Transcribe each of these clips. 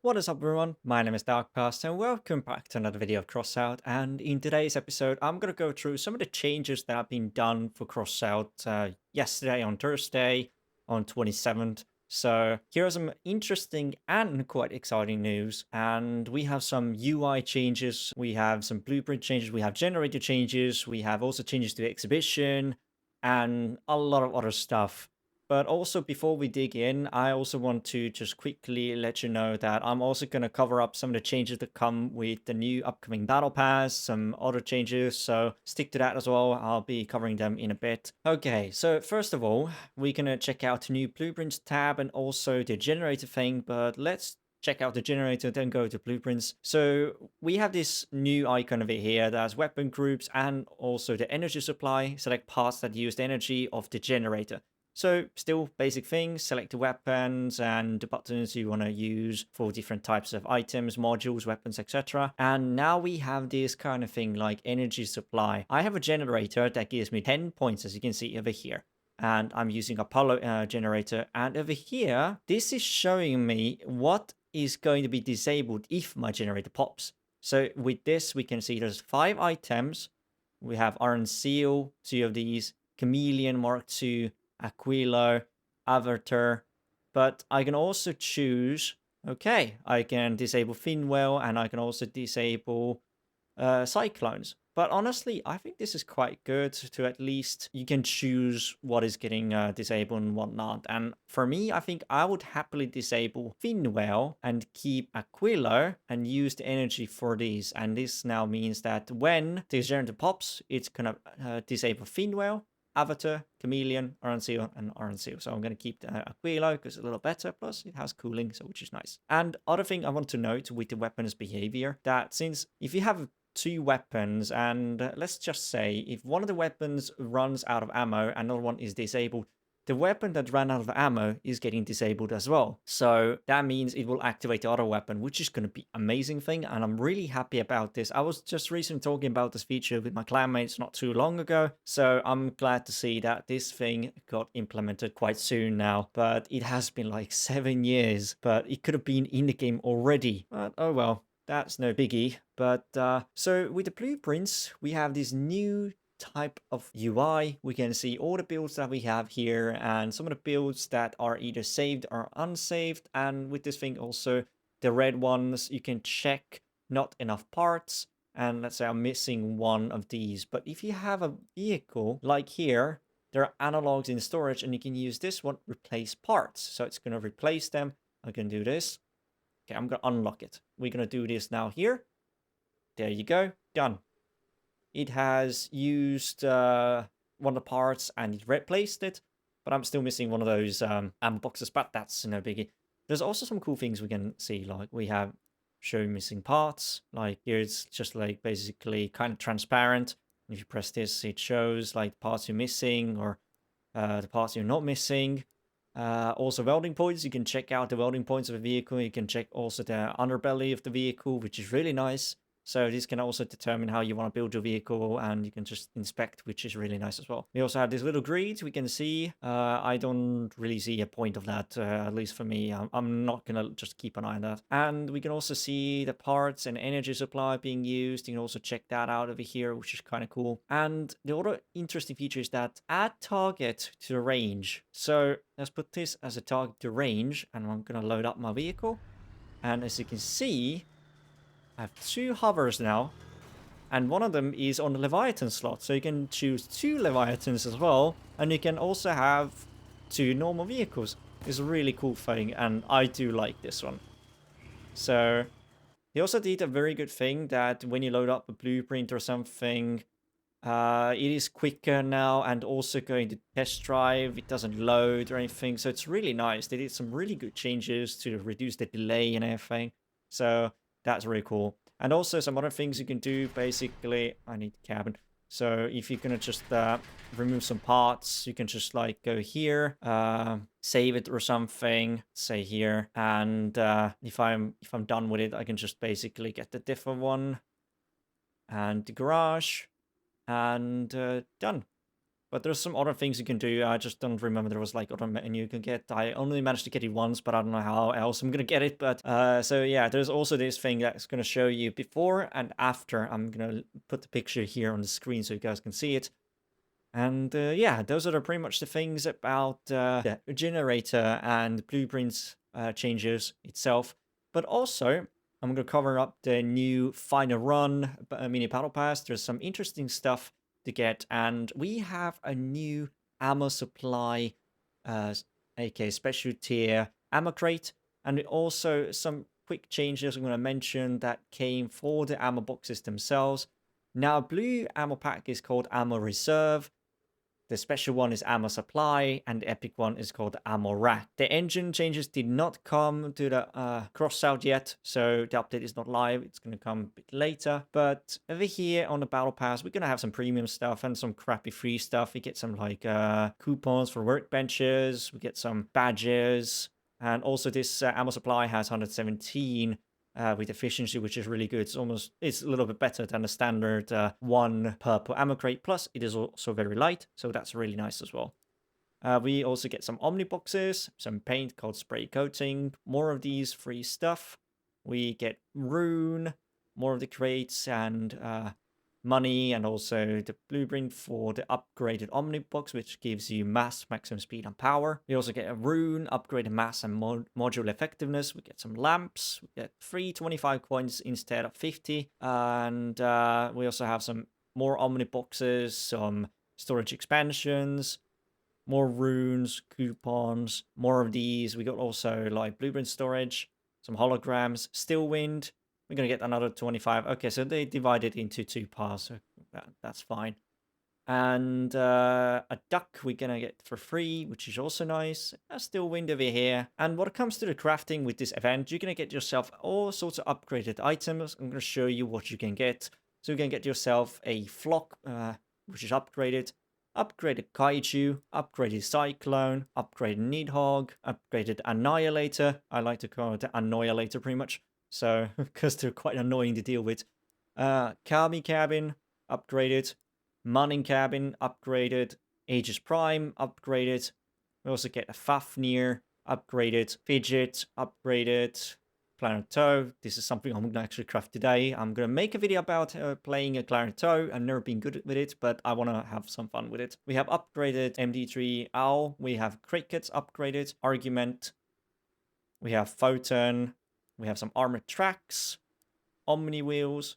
What is up everyone, my name is Darkpast and welcome back to another video of Crossout, and in today's episode I'm going to go through some of the changes that have been done for Crossout yesterday on Thursday on 27th. So here are some interesting and quite exciting news, and we have some UI changes, we have some blueprint changes, we have generator changes, we have also changes to the exhibition and a lot of other stuff. But also, before we dig in, I also want to just quickly let you know that I'm also going to cover up some of the changes that come with the new upcoming Battle Pass, some other changes, so stick to that as well. I'll be covering them in a bit. Okay, so first of all, we're going to check out the new Blueprints tab and also the generator thing, but let's check out the generator, then go to blueprints. So we have this new icon over here that has weapon groups and also the energy supply. Select parts that use the energy of the generator. So still basic things, select the weapons and the buttons you want to use for different types of items, modules, weapons, etc. And now we have this kind of thing like energy supply. I have a generator that gives me 10 points, as you can see over here. And I'm using Apollo generator. And over here, this is showing me what is going to be disabled if my generator pops. So with this, we can see there's 5 items. We have Iron Seal, 2 of these, Chameleon Mark II, Aquilo, Avatar, but I can also choose, okay, I can disable Finwell and I can also disable Cyclones. But honestly, I think this is quite good to at least you can choose what is getting disabled and whatnot. And for me, I think I would happily disable Finwell and keep Aquilo and use the energy for these. And this now means that when the generator pops, it's gonna disable Finwell, Avatar, Chameleon, Arancio, and Arancio. So I'm going to keep Aquilo because it's a little better. Plus, it has cooling, so which is nice. And other thing I want to note with the weapons behavior, that since if you have 2 weapons, and let's just say if one of the weapons runs out of ammo, another one is disabled, the weapon that ran out of ammo is getting disabled as well. So that means it will activate the other weapon, which is going to be amazing thing. And I'm really happy about this. I was just recently talking about this feature with my clanmates not too long ago. So I'm glad to see that this thing got implemented quite soon now. But it has been like 7 years, but it could have been in the game already. But oh well. That's no biggie. But so with the blueprints, we have this new type of UI. We can see all the builds that we have here and some of the builds that are either saved or unsaved. And with this thing also, the red ones, you can check not enough parts. And let's say I'm missing one of these. But if you have a vehicle like here, there are analogs in storage and you can use this one, replace parts. So it's going to replace them. I can do this. Okay, I'm going to unlock it. We're going to do this now here. There you go. Done. It has used one of the parts and it replaced it, but I'm still missing one of those ammo boxes, but that's no biggie. There's also some cool things we can see, like we have show missing parts. Like here it's just like basically kind of transparent. If you press this, it shows like parts you're missing or the parts you're not missing. Also welding points, you can check out the welding points of a vehicle. You can check also the underbelly of the vehicle, which is really nice. So this can also determine how you want to build your vehicle, and you can just inspect, which is really nice as well. We also have this little grid we can see. I don't really see a point of that, at least for me. I'm not going to just keep an eye on that. And we can also see the parts and energy supply being used. You can also check that out over here, which is kind of cool. And the other interesting feature is that add target to the range. So let's put this as a target to range, and I'm going to load up my vehicle. And as you can see, I have 2 hovers now, and one of them is on the Leviathan slot. So you can choose 2 Leviathans as well, and you can also have 2 normal vehicles. It's a really cool thing, and I do like this one. So they also did a very good thing that when you load up a blueprint or something, it is quicker now and also going to test drive. It doesn't load or anything, so it's really nice. They did some really good changes to reduce the delay and everything. So that's really cool. And also some other things you can do, basically, I need cabin. So if you're gonna just remove some parts, you can just like go here, save it or something, say here, and if I'm done with it, I can just basically get the different one and the garage, and done. But there's some other things you can do. I just don't remember there was like other menu you can get. I only managed to get it once, but I don't know how else I'm gonna get it. But so yeah, there's also this thing that's gonna show you before and after. I'm gonna put the picture here on the screen so you guys can see it. And yeah, those are pretty much the things about the generator and blueprints changes itself. But also, I'm going to cover up the new final run mini battle pass. There's some interesting stuff to get, and we have a new ammo supply, uh, aka special tier ammo crate, and also some quick changes I'm going to mention that came for the ammo boxes themselves. Now, blue ammo pack is called ammo reserve. The special one is ammo supply, and the epic one is called ammo rack. The engine changes did not come to the Crossout yet, so the update is not live. It's going to come a bit later. But over here on the Battle Pass, we're going to have some premium stuff and some crappy free stuff. We get some like coupons for workbenches. We get some badges. And also this ammo supply has 117 with efficiency, which is really good. It's a little bit better than the standard one purple ammo crate. Plus, it is also very light, so that's really nice as well. We also get some Omni boxes, some paint called spray coating, more of these free stuff. We get rune, more of the crates, and money, and also the blueprint for the upgraded Omni box, which gives you mass, maximum speed, and power. We also get a rune, upgraded mass and module effectiveness. We get some lamps. We get 325 coins instead of 50. And we also have some more Omni boxes, some storage expansions, more runes, coupons, more of these. We got also like blueprint storage, some holograms, still wind. We're going to get another 25. Okay, so they divided into 2 parts, so that's fine. And a duck we're going to get for free, which is also nice. A still wind over here. And when it comes to the crafting with this event, you're going to get yourself all sorts of upgraded items. I'm going to show you what you can get. So you can get yourself a flock, which is upgraded. Upgraded Kaiju, upgraded Cyclone, upgraded Nidhogg, upgraded Annihilator. I like to call it the Annihilator pretty much. So, because they're quite annoying to deal with. Kami Cabin, upgraded. Manning Cabin, upgraded. Aegis Prime, upgraded. We also get a Fafnir, upgraded. Fidget, upgraded. Clarinet Toe. This is something I'm going to actually craft today. I'm going to make a video about playing a Clarinet Toe. I've never been good with it, but I want to have some fun with it. We have upgraded MD3 Owl. We have Crickets upgraded. Argument. We have Photon. We have some armored tracks. Omni wheels.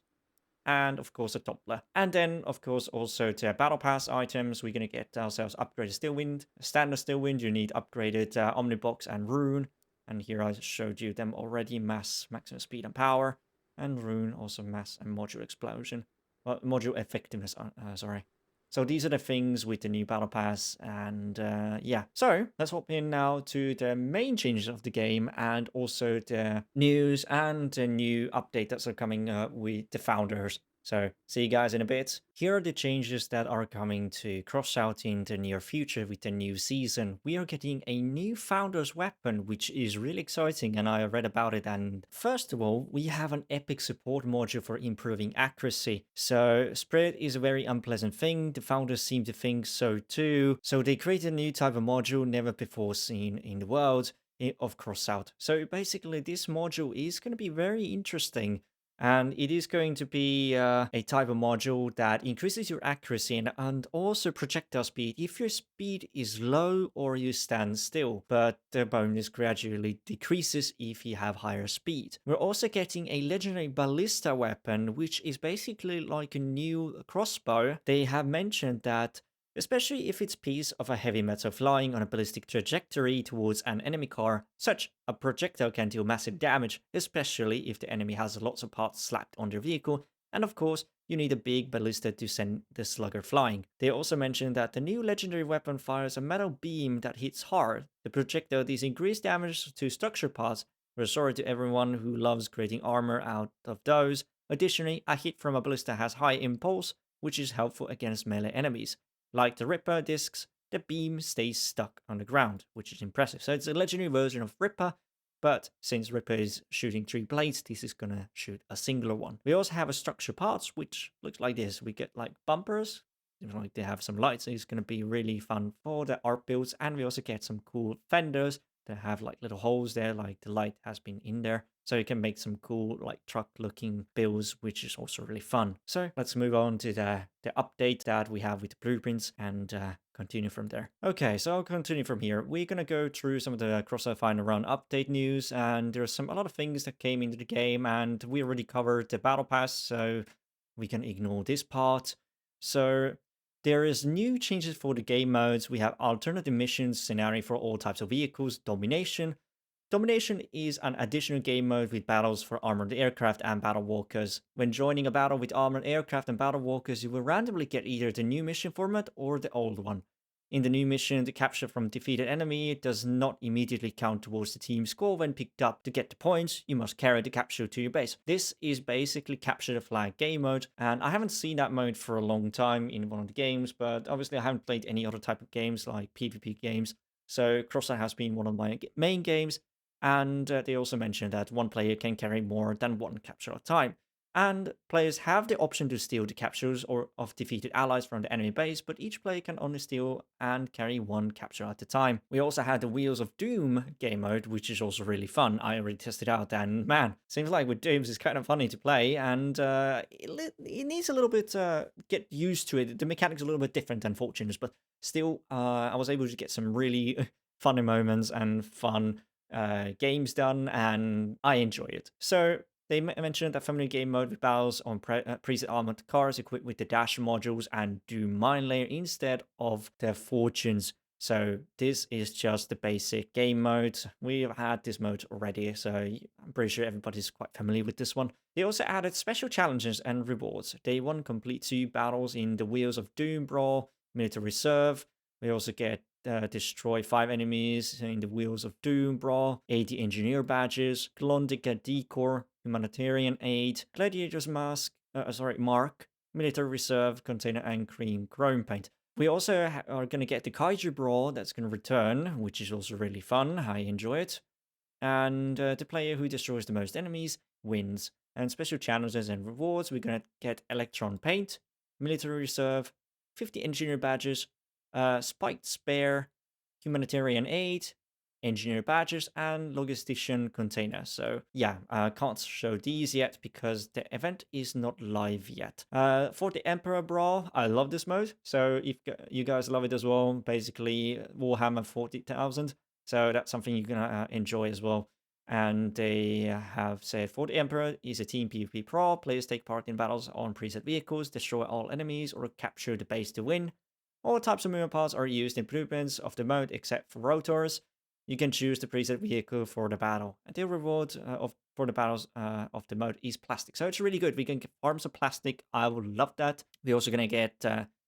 And of course a Doppler. And then of course also to Battle Pass items, we're going to get ourselves upgraded Stillwind. Standard Stillwind, you need upgraded Omnibox and Rune. And here I showed you them already, mass, maximum speed and power. And Rune, also mass and module explosion. Well, module effectiveness, sorry. So these are the things with the new Battle Pass, and yeah. So let's hop in now to the main changes of the game, and also the news and the new update that's coming with the founders. So see you guys in a bit. Here are the changes that are coming to Crossout in the near future with the new season. We are getting a new Founder's Weapon, which is really exciting, and I read about it. And first of all, we have an epic support module for improving accuracy. So spread is a very unpleasant thing. The founders seem to think so too. So they created a new type of module never before seen in the world of Crossout. So basically this module is going to be very interesting. And it is going to be a type of module that increases your accuracy and also projectile speed if your speed is low or you stand still, but the bonus gradually decreases if you have higher speed. We're also getting a legendary ballista weapon, which is basically like a new crossbow. They have mentioned that especially if it's a piece of a heavy metal flying on a ballistic trajectory towards an enemy car, such a projectile can deal massive damage, especially if the enemy has lots of parts slapped on their vehicle, and of course, you need a big ballista to send the slugger flying. They also mentioned that the new legendary weapon fires a metal beam that hits hard. The projectile deals increased damage to structure parts. We're sorry to everyone who loves creating armor out of those. Additionally, a hit from a ballista has high impulse, which is helpful against melee enemies. Like the Ripper discs, the beam stays stuck on the ground, which is impressive. So it's a legendary version of Ripper, but since Ripper is shooting 3 blades, this is gonna shoot a singular one. We also have a structure parts, which looks like this. We get like bumpers. like they have some lights. So it's going to be really fun for the art builds. And we also get some cool fenders that have like little holes there, like the light has been in there. So you can make some cool like truck looking builds, which is also really fun. So let's move on to the update that we have with the blueprints and continue from there. Okay, so I'll continue from here. We're gonna go through some of the Crossout Final Round update news, and there's a lot of things that came into the game, and we already covered the Battle Pass, so we can ignore this part. So there is new changes for the game modes. We have alternative missions, scenario for all types of vehicles, domination. Domination is an additional game mode with battles for armored aircraft and battle walkers. When joining a battle with armored aircraft and battle walkers, you will randomly get either the new mission format or the old one. In the new mission, the capture from defeated enemy does not immediately count towards the team score when picked up. To get the points, you must carry the capture to your base. This is basically capture the flag game mode, and I haven't seen that mode for a long time in one of the games, but obviously I haven't played any other type of games like PvP games, so Crossout has been one of my main games, and they also mentioned that one player can carry more than one capture at a time. And players have the option to steal the captures or of defeated allies from the enemy base, but each player can only steal and carry one capture at a time. We also had the Wheels of Doom game mode, which is also really fun. I already tested out, and man, seems like with Dooms it's kind of funny to play, and it needs a little bit get used to it. The mechanics are a little bit different than Fortunes, but still, I was able to get some really funny moments and fun games done, and I enjoy it. So they mentioned a familiar game mode with battles on preset armored cars equipped with the dash modules and Doom mine layer instead of the fortunes. So this is just the basic game mode. We've had this mode already, so I'm pretty sure everybody's quite familiar with this one. They also added special challenges and rewards. Day 1, complete 2 battles in the Wheels of Doom Brawl, Military Reserve. We also get destroy 5 enemies in the Wheels of Doom Brawl, 80 engineer badges, Klondike Decor, Humanitarian Aid, Gladiator's Mark, Military Reserve, Container and Cream Chrome Paint. We also are going to get the Kaiju Brawl that's going to return, which is also really fun. I enjoy it. And the player who destroys the most enemies wins. And special challenges and rewards, we're going to get Electron Paint, Military Reserve, 50 Engineer Badges, Spiked Spare, Humanitarian Aid, Engineer Badges, and Logistician Container. So yeah, I can't show these yet because the event is not live yet. For the Emperor Brawl, I love this mode. So if you guys love it as well, basically Warhammer 40,000. So that's something you're gonna enjoy as well. And they have said for the Emperor is a team PvP brawl. Players take part in battles on preset vehicles, destroy all enemies, or capture the base to win. All types of movement parts are used in blueprints of the mode except for rotors. You can choose the preset vehicle for the battle. And the reward for the battles of the mode is plastic. So it's really good. We can get farms of plastic. I would love that. We're also going to get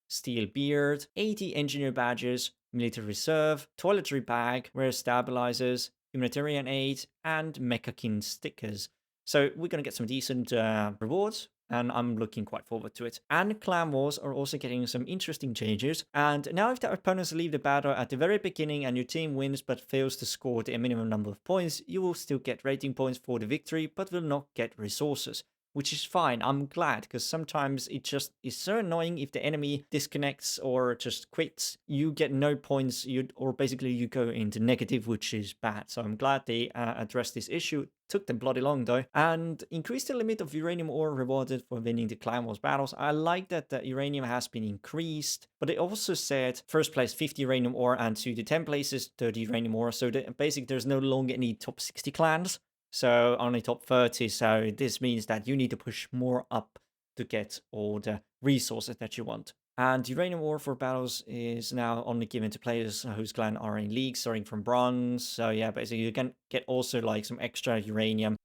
Steel Beard, 80 Engineer Badges, Military Reserve, Toiletry Bag, Rare Stabilizers, Humanitarian Aid, and Mechakin stickers. So we're going to get some decent rewards, and I'm looking quite forward to it. And Clan Wars are also getting some interesting changes. And now if the opponents leave the battle at the very beginning and your team wins but fails to score the minimum number of points, you will still get rating points for the victory, but will not get resources. Which is fine. I'm glad, because sometimes it just is so annoying if the enemy disconnects or just quits. You get no points, or basically you go into negative, which is bad. So I'm glad they addressed this issue. Took them bloody long though. And increased the limit of uranium ore rewarded for winning the Clan Wars battles. I like that the uranium has been increased, but they also said first place 50 uranium ore and to the 10 places 30 uranium ore. So basically there's no longer any top 60 clans. So only top 30, so this means that you need to push more up to get all the resources that you want. And uranium ore for battles is now only given to players whose clan are in league, starting from bronze. So yeah, basically you can get also like some extra uranium.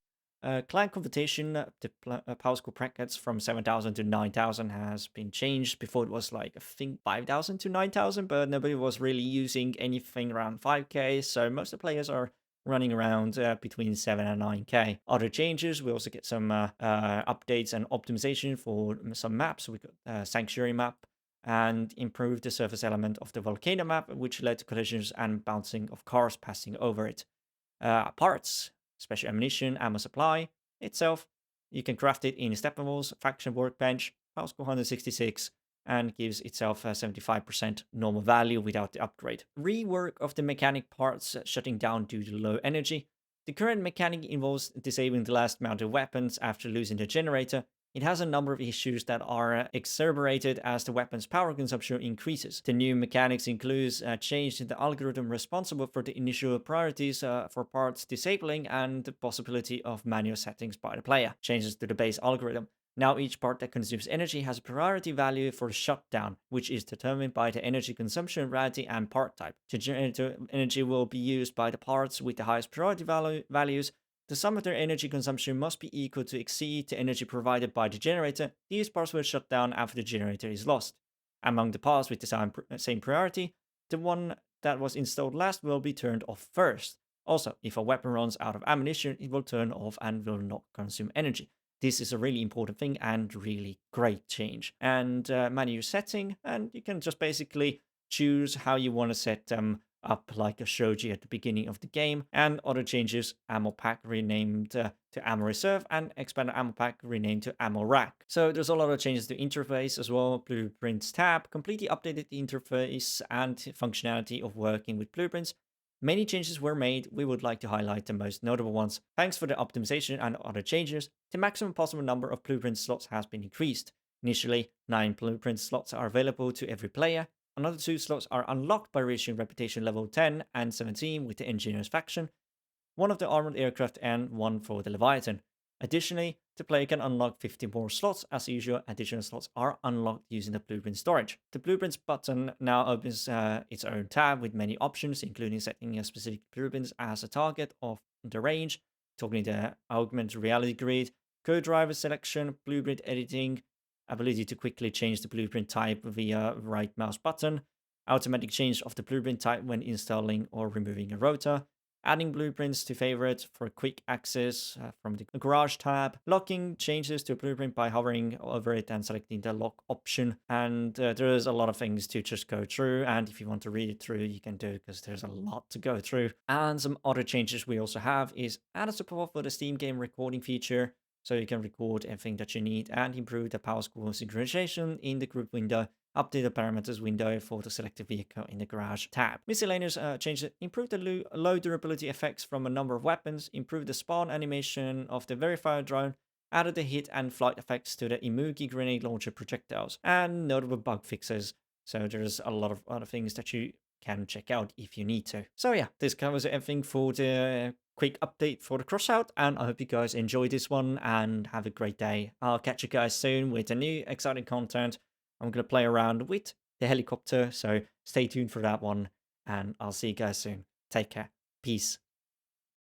Clan competition, the power score brackets from 7,000 to 9,000 has been changed. Before it was like, I think 5,000 to 9,000, but nobody was really using anything around 5k. So most of the players are running around between 7 and 9k. Other changes, we also get some updates and optimization for some maps. We got Sanctuary map and improved the surface element of the volcano map, which led to collisions and bouncing of cars passing over it. Parts, special ammunition, ammo supply itself, you can craft it in step levels, faction workbench, power score 166, and gives itself a 75% normal value without the upgrade. Rework of the mechanic parts shutting down due to low energy. The current mechanic involves disabling the last mounted weapons after losing the generator. It has a number of issues that are exacerbated as the weapon's power consumption increases. The new mechanics includes a change in the algorithm responsible for the initial priorities for parts disabling and the possibility of manual settings by the player. Changes to the base algorithm. Now each part that consumes energy has a priority value for shutdown, which is determined by the energy consumption rarity and part type. The generator energy will be used by the parts with the highest priority values. The sum of their energy consumption must be equal to exceed the energy provided by the generator. These parts will shut down after the generator is lost. Among the parts with the same priority, the one that was installed last will be turned off first. Also, if a weapon runs out of ammunition, it will turn off and will not consume energy. This is a really important thing and really great change. And menu setting, and you can just basically choose how you want to set them up like I showed you at the beginning of the game, and other changes, ammo pack renamed to ammo reserve, and expanded ammo pack renamed to ammo rack. So there's a lot of changes to interface as well. Blueprints tab completely updated the interface and functionality of working with blueprints. Many changes were made. We would like to highlight the most notable ones. Thanks for the optimization and other changes, the maximum possible number of blueprint slots has been increased. Initially, 9 blueprint slots are available to every player. Another 2 slots are unlocked by reaching reputation level 10 and 17 with the Engineers faction, one of the armored aircraft and one for the Leviathan. Additionally, the player can unlock 50 more slots. As usual, additional slots are unlocked using the blueprint storage. The blueprints button now opens its own tab with many options, including setting a specific blueprint as a target of the range, talking to augmented reality grid, code driver selection, blueprint editing, ability to quickly change the blueprint type via right mouse button, automatic change of the blueprint type when installing or removing a rotor, adding blueprints to favorites for quick access from the garage tab, locking changes to a blueprint by hovering over it and selecting the lock option. And there's a lot of things to just go through, and if you want to read it through, you can do, because there's a lot to go through. And some other changes we also have is added support for the Steam game recording feature, so you can record everything that you need, and improve the power score synchronization in the group window. Update the parameters window for the selected vehicle in the garage tab. Miscellaneous changes improve the low durability effects from a number of weapons, improve the spawn animation of the verifier drone, added the hit and flight effects to the Imugi grenade launcher projectiles, and notable bug fixes. So there's a lot of other things that you can check out if you need to. So yeah, this covers everything for the quick update for the Crossout, and I hope you guys enjoyed this one and have a great day. I'll catch you guys soon with a new exciting content. I'm going to play around with the helicopter, so stay tuned for that one, and I'll see you guys soon. Take care. Peace.